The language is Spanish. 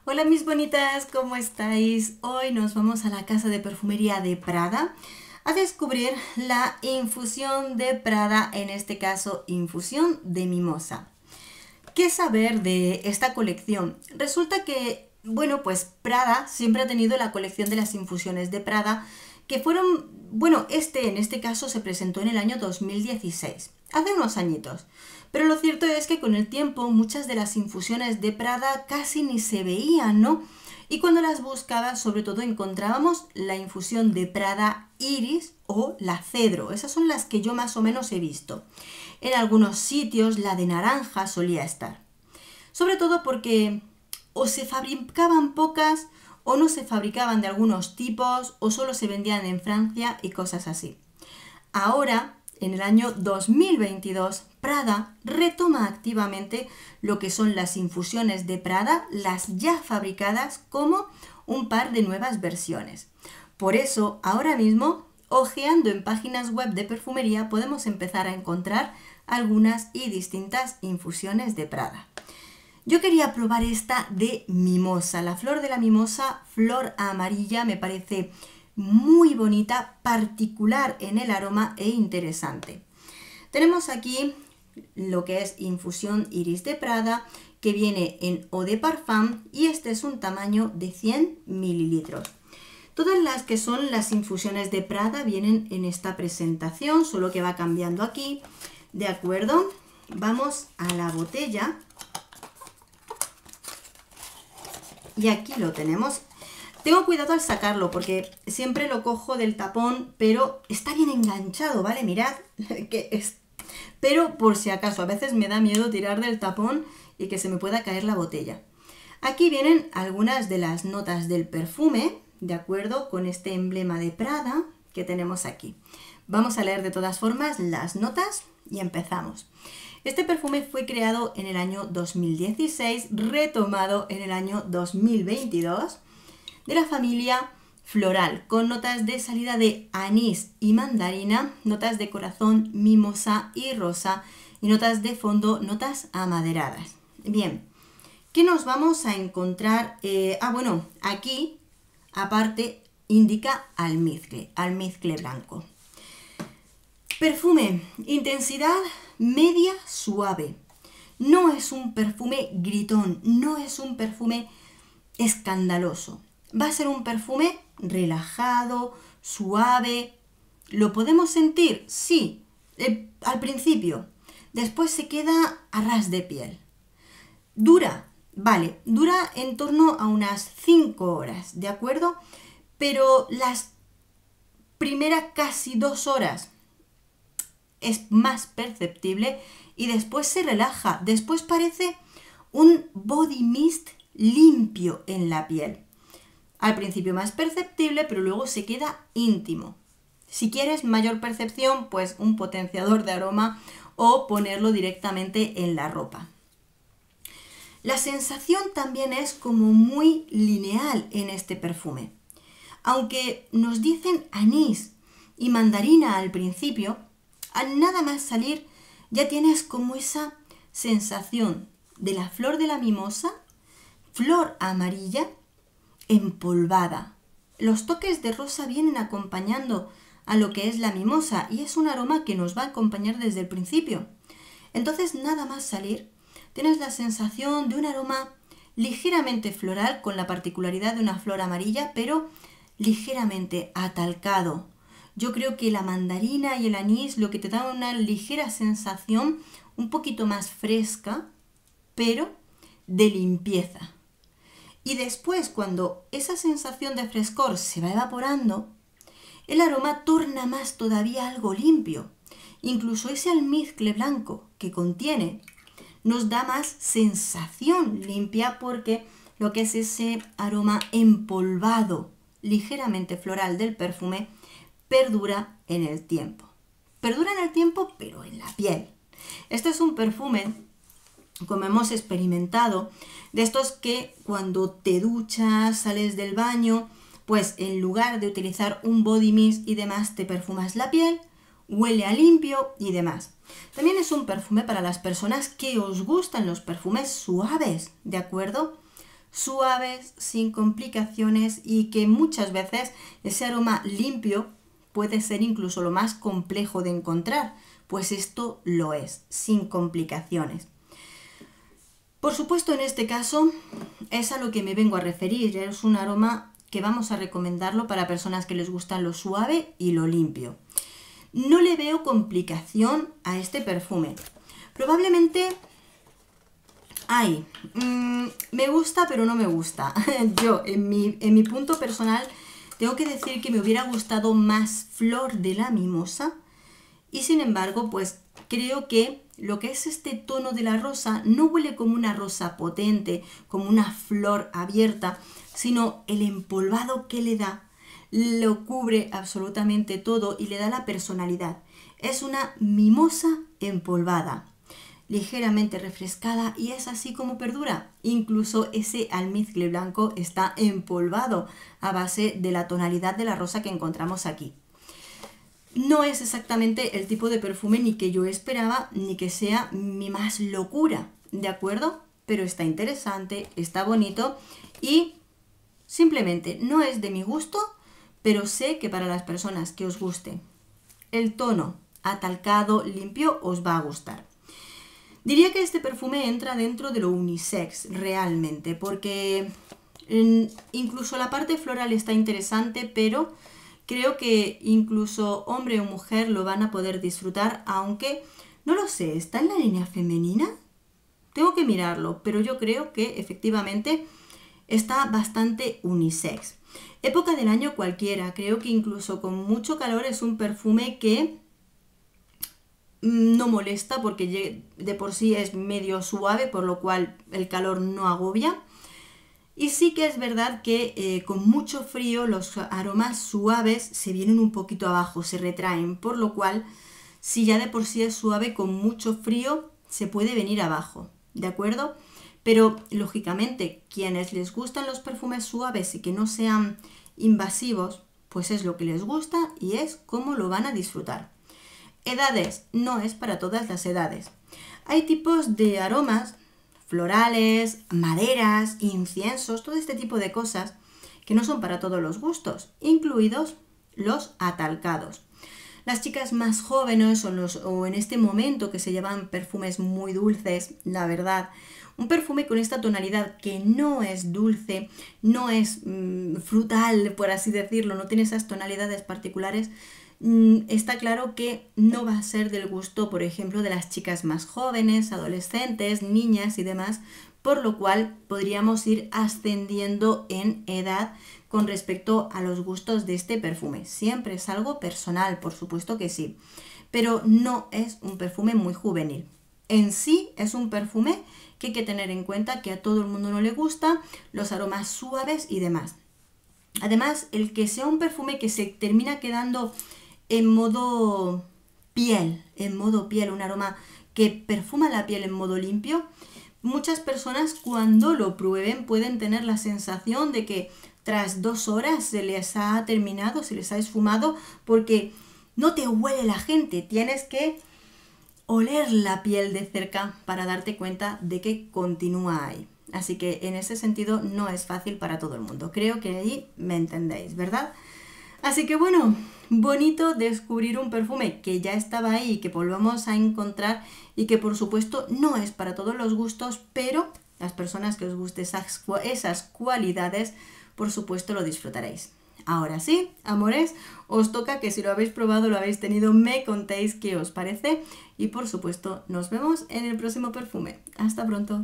Hola mis bonitas, ¿cómo estáis? Hoy nos vamos a la casa de perfumería de Prada a descubrir la infusión de Prada, en este caso infusión de mimosa. ¿Qué saber de esta colección? Resulta que, bueno, pues Prada siempre ha tenido la colección de las infusiones de Prada que fueron, bueno, en este caso se presentó en el año 2016, hace unos añitos. Pero lo cierto es que con el tiempo muchas de las infusiones de Prada casi ni se veían, ¿no? Y cuando las buscaba, sobre todo encontrábamos la infusión de Prada Iris o la Cedro. Esas son las que yo más o menos he visto. En algunos sitios la de naranja solía estar. Sobre todo porque o se fabricaban pocas o no se fabricaban de algunos tipos o solo se vendían en Francia y cosas así. Ahora, en el año 2022, Prada retoma activamente lo que son las infusiones de Prada, las ya fabricadas, como un par de nuevas versiones. Por eso, ahora mismo, hojeando en páginas web de perfumería, podemos empezar a encontrar algunas y distintas infusiones de Prada. Yo quería probar esta de mimosa, la flor de la mimosa, flor amarilla, me parece muy bonita, particular en el aroma e interesante. Tenemos aquí lo que es infusión iris de Prada, que viene en eau de parfum y este es un tamaño de 100 mililitros. Todas las que son las infusiones de Prada vienen en esta presentación, solo que va cambiando aquí. ¿De acuerdo? Vamos a la botella. Y aquí lo tenemos. Tengo cuidado al sacarlo porque siempre lo cojo del tapón, pero está bien enganchado, ¿vale? Mirad que es... Pero por si acaso, a veces me da miedo tirar del tapón y que se me pueda caer la botella. Aquí vienen algunas de las notas del perfume, ¿de acuerdo? Con este emblema de Prada que tenemos aquí. Vamos a leer de todas formas las notas y empezamos. Este perfume fue creado en el año 2016, retomado en el año 2022, de la familia floral, con notas de salida de anís y mandarina, notas de corazón, mimosa y rosa, y notas de fondo, notas amaderadas. Bien, ¿qué nos vamos a encontrar? Bueno, aquí, aparte, indica almizcle blanco. Perfume, intensidad media suave. No es un perfume gritón, no es un perfume escandaloso. Va a ser un perfume relajado, suave. ¿Lo podemos sentir? Sí, al principio. Después se queda a ras de piel. Dura, vale, dura en torno a unas 5 horas, ¿de acuerdo? Pero las primeras casi 2 horas es más perceptible y después se relaja. Después parece un body mist limpio en la piel. Al principio más perceptible, pero luego se queda íntimo. Si quieres mayor percepción, pues un potenciador de aroma o ponerlo directamente en la ropa. La sensación también es como muy lineal en este perfume. Aunque nos dicen anís y mandarina al principio, al nada más salir ya tienes como esa sensación de la flor de la mimosa, flor amarilla, empolvada. Los toques de rosa vienen acompañando a lo que es la mimosa y es un aroma que nos va a acompañar desde el principio. Entonces nada más salir tienes la sensación de un aroma ligeramente floral con la particularidad de una flor amarilla, pero ligeramente atalcado. Yo creo que la mandarina y el anís lo que te da una ligera sensación un poquito más fresca, pero de limpieza. Y después, cuando esa sensación de frescor se va evaporando, el aroma torna más todavía algo limpio. Incluso ese almizcle blanco que contiene nos da más sensación limpia porque lo que es ese aroma empolvado, ligeramente floral del perfume, perdura en el tiempo. Perdura en el tiempo, pero en la piel. Este es un perfume, como hemos experimentado, de estos que cuando te duchas, sales del baño, pues en lugar de utilizar un body mist y demás, te perfumas la piel, huele a limpio y demás. También es un perfume para las personas que os gustan los perfumes suaves, ¿de acuerdo? suaves, sin complicaciones y que muchas veces ese aroma limpio puede ser incluso lo más complejo de encontrar, pues esto lo es, sin complicaciones. Por supuesto, en este caso es a lo que me vengo a referir, es un aroma que vamos a recomendarlo para personas que les gustan lo suave y lo limpio. No le veo complicación a este perfume. Probablemente me gusta pero no me gusta. Yo, en mi punto personal, tengo que decir que me hubiera gustado más Flor de la Mimosa y sin embargo, pues creo que lo que es este tono de la rosa no huele como una rosa potente, como una flor abierta, sino el empolvado que le da, lo cubre absolutamente todo y le da la personalidad. Es una mimosa empolvada, ligeramente refrescada y es así como perdura. Incluso ese almizcle blanco está empolvado a base de la tonalidad de la rosa que encontramos aquí. No es exactamente el tipo de perfume ni que yo esperaba, ni que sea mi más locura, ¿de acuerdo? Pero está interesante, está bonito y simplemente no es de mi gusto, pero sé que para las personas que os guste el tono atalcado, limpio, os va a gustar. Diría que este perfume entra dentro de lo unisex realmente, porque incluso la parte floral está interesante, pero creo que incluso hombre o mujer lo van a poder disfrutar, aunque no lo sé, ¿está en la línea femenina? Tengo que mirarlo, pero yo creo que efectivamente está bastante unisex. Época del año cualquiera, creo que incluso con mucho calor es un perfume que no molesta porque de por sí es medio suave, por lo cual el calor no agobia. Y sí que es verdad que con mucho frío los aromas suaves se vienen un poquito abajo, se retraen, por lo cual si ya de por sí es suave, con mucho frío se puede venir abajo, ¿de acuerdo? Pero lógicamente quienes les gustan los perfumes suaves y que no sean invasivos, pues es lo que les gusta y es como lo van a disfrutar. Edades, no es para todas las edades. Hay tipos de aromas florales, maderas, inciensos, todo este tipo de cosas que no son para todos los gustos, incluidos los atalcados. Las chicas más jóvenes o en este momento que se llevan perfumes muy dulces, la verdad, un perfume con esta tonalidad que no es dulce, no es frutal, por así decirlo, no tiene esas tonalidades particulares, está claro que no va a ser del gusto, por ejemplo, de las chicas más jóvenes, adolescentes, niñas y demás, por lo cual podríamos ir ascendiendo en edad con respecto a los gustos de este perfume. Siempre es algo personal, por supuesto que sí, pero no es un perfume muy juvenil. En sí es un perfume que hay que tener en cuenta que a todo el mundo no le gusta, los aromas suaves y demás. Además, el que sea un perfume que se termina quedando en modo piel, un aroma que perfuma la piel en modo limpio, muchas personas cuando lo prueben pueden tener la sensación de que tras 2 horas se les ha terminado, se les ha esfumado, porque no te huele la gente, tienes que oler la piel de cerca para darte cuenta de que continúa ahí. Así que en ese sentido no es fácil para todo el mundo. Creo que ahí me entendéis, ¿verdad? Así que bueno, bonito descubrir un perfume que ya estaba ahí y que volvamos a encontrar y que por supuesto no es para todos los gustos, pero las personas que os guste esas cualidades, por supuesto lo disfrutaréis. Ahora sí, amores, os toca que si lo habéis probado, lo habéis tenido, me contéis qué os parece y por supuesto nos vemos en el próximo perfume. Hasta pronto.